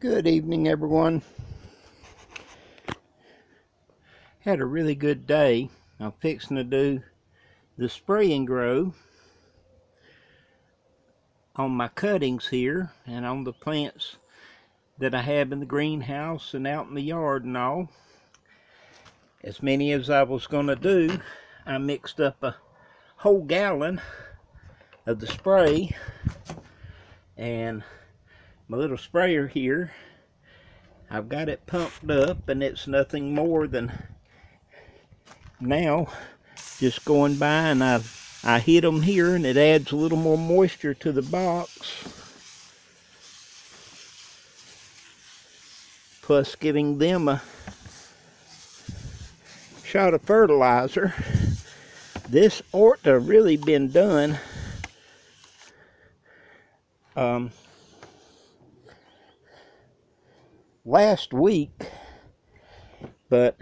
Good evening, everyone. Had a really good day. I'm fixing to do the spray and grow on my cuttings here and on the plants that I have in the greenhouse and out in the yard and all. As many as I was going to do, I mixed up a whole gallon of the spray, and my little sprayer here, I've got it pumped up, and it's nothing more than now just going by, and I hit them here, and it adds a little more moisture to the box, plus giving them a shot of fertilizer. This ought to have really been done last week, but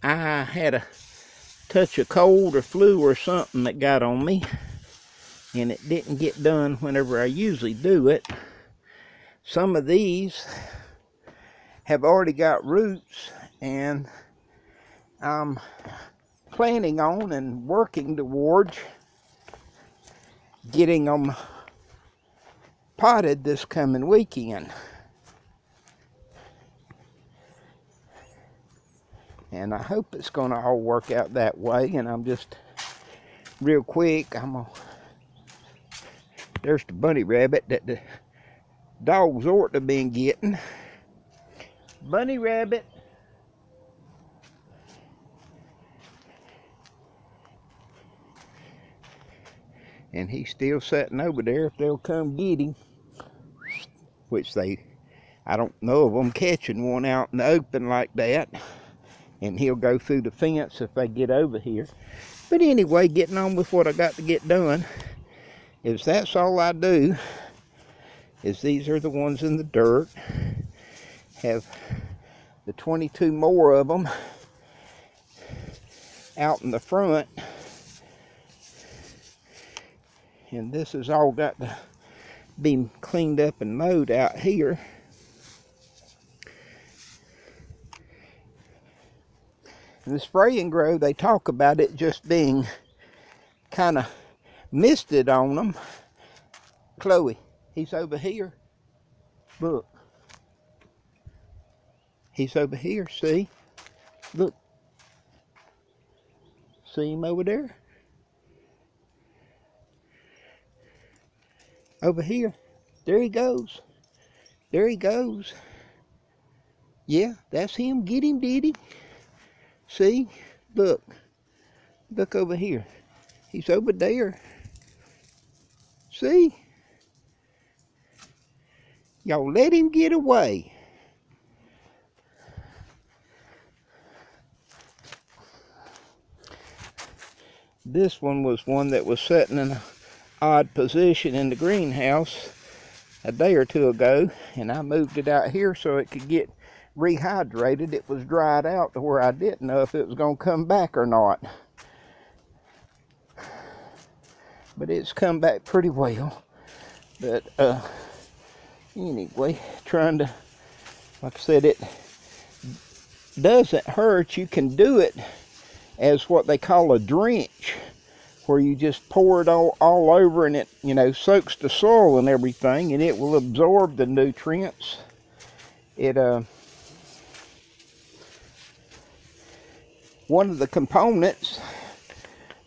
I had a touch of cold or flu or something that got on me, and it didn't get done whenever I usually do it. Some of these have already got roots, and I'm planning on and working towards getting them potted this coming weekend. And I hope it's going to all work out that way. And I'm just real quick, there's the bunny rabbit that the dogs ought to have been getting. Bunny rabbit. And he's still sitting over there if they'll come get him. Which I don't know of them catching one out in the open like that. And he'll go through the fence if they get over here. But anyway, getting on with what I got to get done, is that's all I do, is these are the ones in the dirt. Have the 22 more of them out in the front. And this has all got to be cleaned up and mowed out here. In the spray and grow, they talk about it just being kind of misted on them. Chloe, he's over here. Look. He's over here, see? Look. See him over there? Over here. There he goes. There he goes. Yeah, that's him. Get him, did he? See? Look. Look over here. He's over there. See? Y'all let him get away. This one was one that was sitting in an odd position in the greenhouse a day or two ago, and I moved it out here so it could get rehydrated. It was dried out to where I didn't know if it was going to come back or not. But it's come back pretty well. But anyway, trying to, like I said, it doesn't hurt. You can do it as what they call a drench, where you just pour it all over, and it, soaks the soil and everything, and it will absorb the nutrients. One of the components,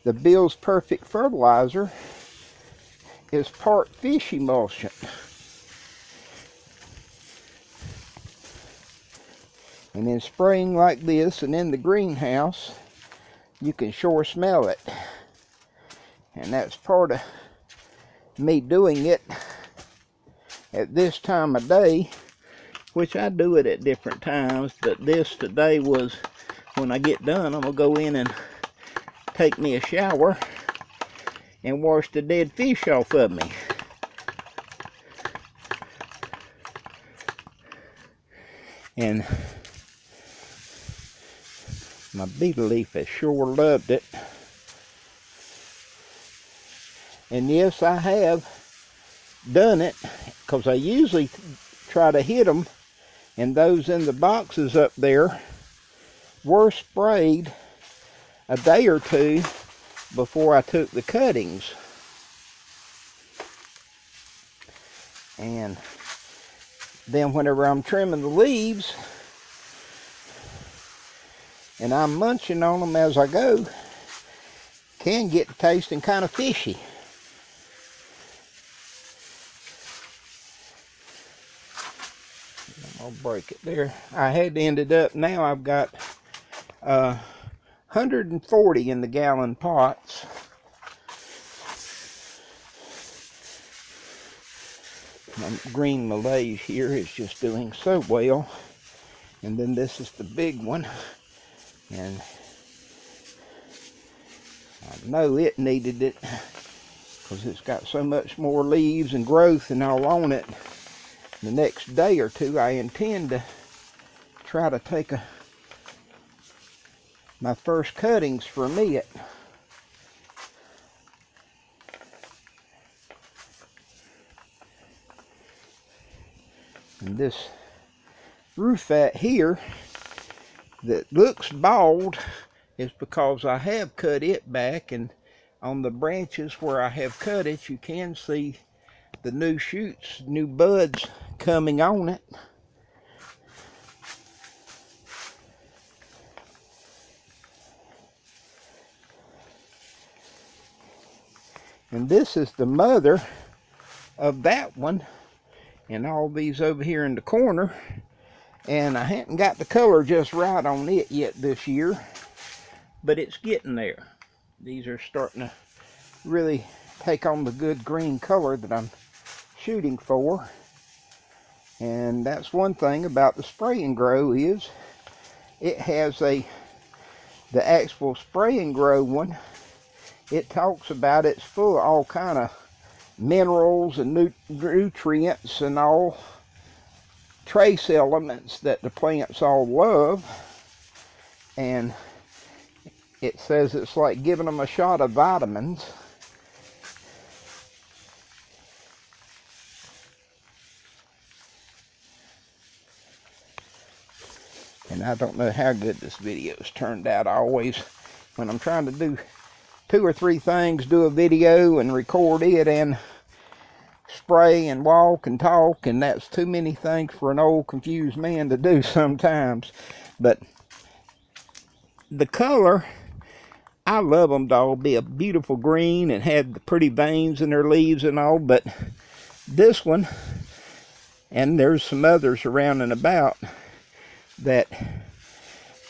the Bill's Perfect Fertilizer, is part fish emulsion. And in spraying like this and in the greenhouse, you can sure smell it. And that's part of me doing it at this time of day, which I do it at different times, but this today was, when I get done, I'm going to go in and take me a shower and wash the dead fish off of me. And my beetle leaf has sure loved it. And yes, I have done it, because I usually try to hit them and those in the boxes up there were sprayed a day or two before I took the cuttings. And then whenever I'm trimming the leaves and I'm munching on them as I go, can get to tasting kind of fishy. I'll break it there. I had ended up, now I've got 140 in the gallon pots. My green Malaise here is just doing so well. And then this is the big one. And I know it needed it because it's got so much more leaves and growth and all on it. The next day or two I intend to try to take my first cuttings from it. And this rufat here that looks bald is because I have cut it back, and on the branches where I have cut it you can see the new shoots, new buds coming on it. And this is the mother of that one, and all these over here in the corner. And I hadn't got the color just right on it yet this year, but it's getting there. These are starting to really take on the good green color that I'm shooting for. And that's one thing about the Spray and Grow is it has the actual Spray and Grow one. It talks about it's full of all kind of minerals and nutrients and all trace elements that the plants all love. And it says it's like giving them a shot of vitamins. And I don't know how good this video's turned out. I always, when I'm trying to do 2 or 3 things, do a video and record it and spray and walk and talk, and that's too many things for an old confused man to do sometimes. But the color, I love them to all be a beautiful green and have the pretty veins in their leaves and all, but this one, and there's some others around and about that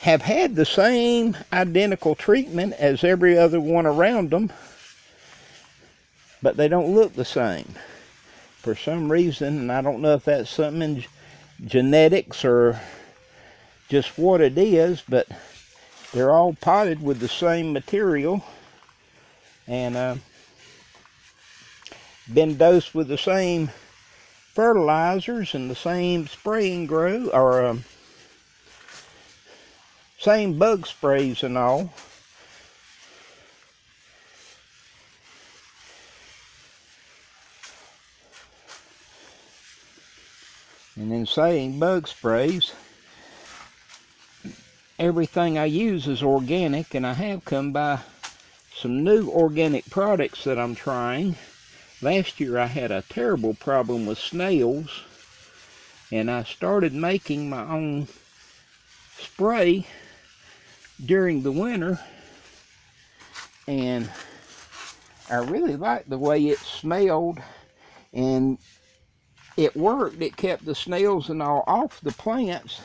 have had the same identical treatment as every other one around them, but they don't look the same for some reason. And I don't know if that's something in genetics or just what it is, but they're all potted with the same material and been dosed with the same fertilizers and the same Spray and Grow, or same bug sprays and all. And in saying bug sprays, everything I use is organic, and I have come by some new organic products that I'm trying. Last year I had a terrible problem with snails, and I started making my own spray during the winter, and I really liked the way it smelled, and it worked. It kept the snails and all off the plants,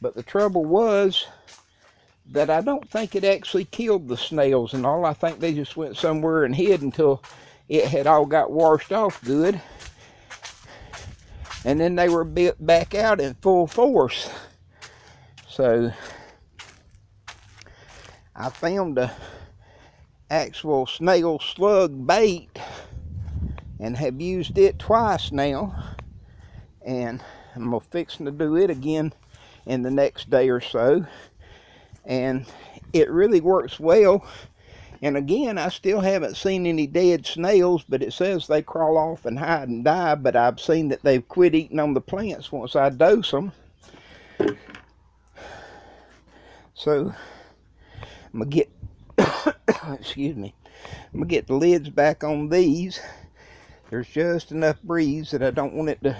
but the trouble was that I don't think it actually killed the snails and all. I think they just went somewhere and hid until it had all got washed off good, and then they were back out in full force. So I found a actual snail slug bait and have used it twice now, and I'm fixing to do it again in the next day or so, and it really works well. And again, I still haven't seen any dead snails, but it says they crawl off and hide and die, but I've seen that they've quit eating on the plants once I dose them. So I'm gonna get excuse me, I'm gonna get the lids back on these. There's just enough breeze that I don't want it to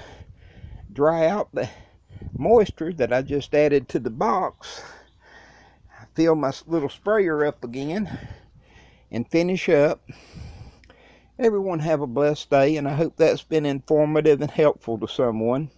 dry out the moisture that I just added to the box. Fill my little sprayer up again and finish up. Everyone have a blessed day, and I hope that's been informative and helpful to someone.